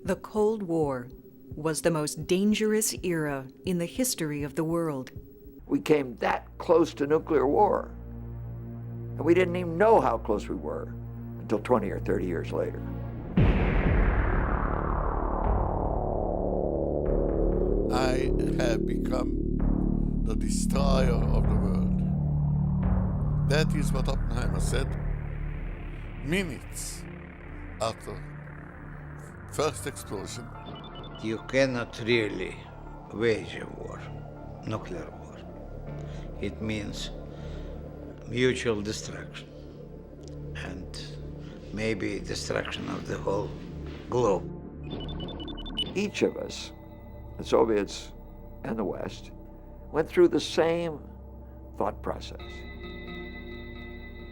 The Cold War was the most dangerous era in the history of the world. We came that close to nuclear war, and we didn't even know how close we were until 20 or 30 years later. I have become the destroyer of the world. That is what Oppenheimer said minutes after first explosion. You cannot really wage a war, nuclear war. It means mutual destruction and maybe destruction of the whole globe. Each of us, the Soviets and the West, went through the same thought process.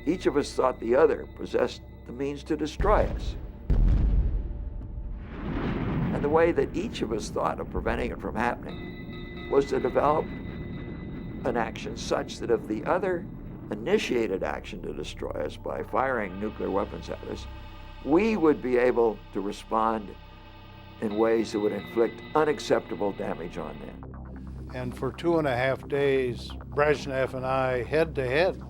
Each of us thought the other possessed the means to destroy us. And the way that each of us thought of preventing it from happening was to develop an action such that if the other initiated action to destroy us by firing nuclear weapons at us, we would be able to respond in ways that would inflict unacceptable damage on them. And for 2.5 days, Brezhnev and I, head-to-head,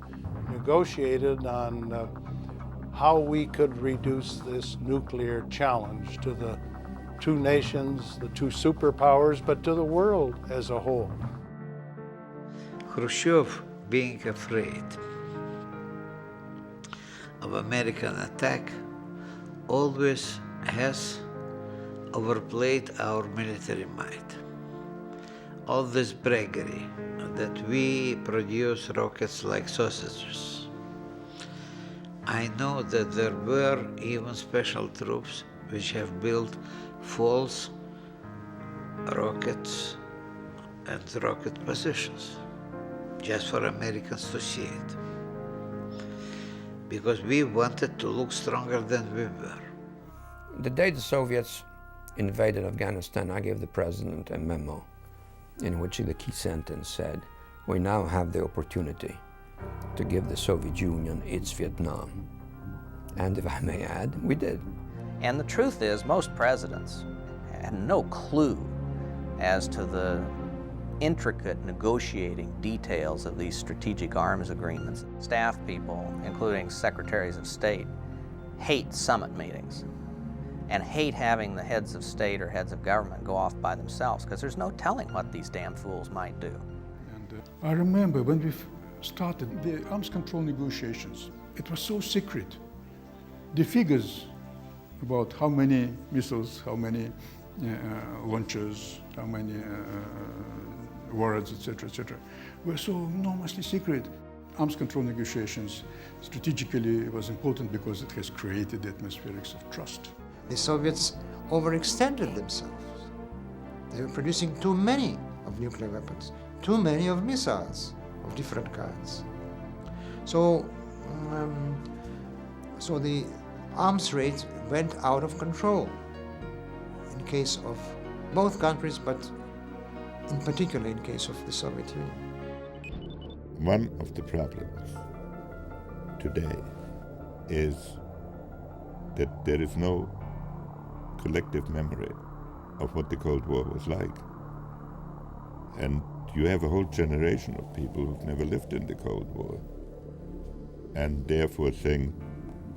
negotiated on how we could reduce this nuclear challenge to the two nations, the two superpowers, but to the world as a whole. Khrushchev, being afraid of American attack, always has overplayed our military might. All this braggery that we produce rockets like sausages. I know that there were even special troops which have built false rockets and rocket positions just for Americans to see it. Because we wanted to look stronger than we were. The day the Soviets invaded Afghanistan, I gave the president a memo in which the key sentence said, "We now have the opportunity to give the Soviet Union its Vietnam." And if I may add, we did. And the truth is, most presidents had no clue as to the intricate negotiating details of these strategic arms agreements. Staff people, including secretaries of state, hate summit meetings and hate having the heads of state or heads of government go off by themselves, because there's no telling what these damn fools might do. And I remember when we started the arms control negotiations, it was so secret. The figures about how many missiles, how many launchers, how many warheads, etc., were so enormously secret. Arms control negotiations strategically was important because it has created the atmospherics of trust. The Soviets overextended themselves. They were producing too many of nuclear weapons, too many of missiles of different kinds. So the arms race went out of control in case of both countries, but in particular in case of the Soviet Union. One of the problems today is that there is no collective memory of what the Cold War was like. And you have a whole generation of people who've never lived in the Cold War and therefore think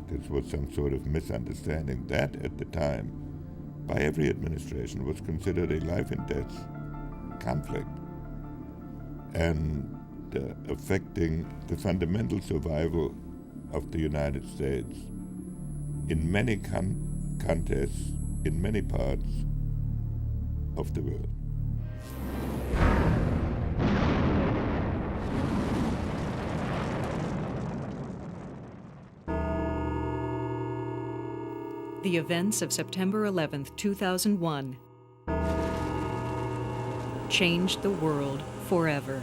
this was some sort of misunderstanding that at the time, by every administration, was considered a life and death conflict and affecting the fundamental survival of the United States in many contests, in many parts of the world. The events of September 11th, 2001 changed the world forever.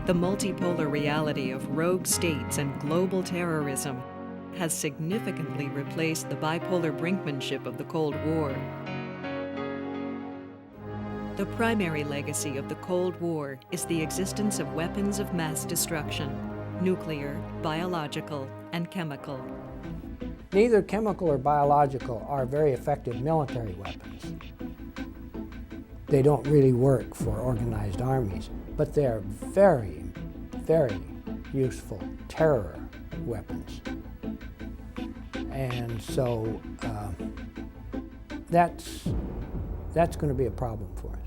The multipolar reality of rogue states and global terrorism has significantly replaced the bipolar brinkmanship of the Cold War. The primary legacy of the Cold War is the existence of weapons of mass destruction, nuclear, biological, and chemical. Neither chemical or biological are very effective military weapons. They don't really work for organized armies, but they are very, very useful terror weapons. And so that's going to be a problem for us.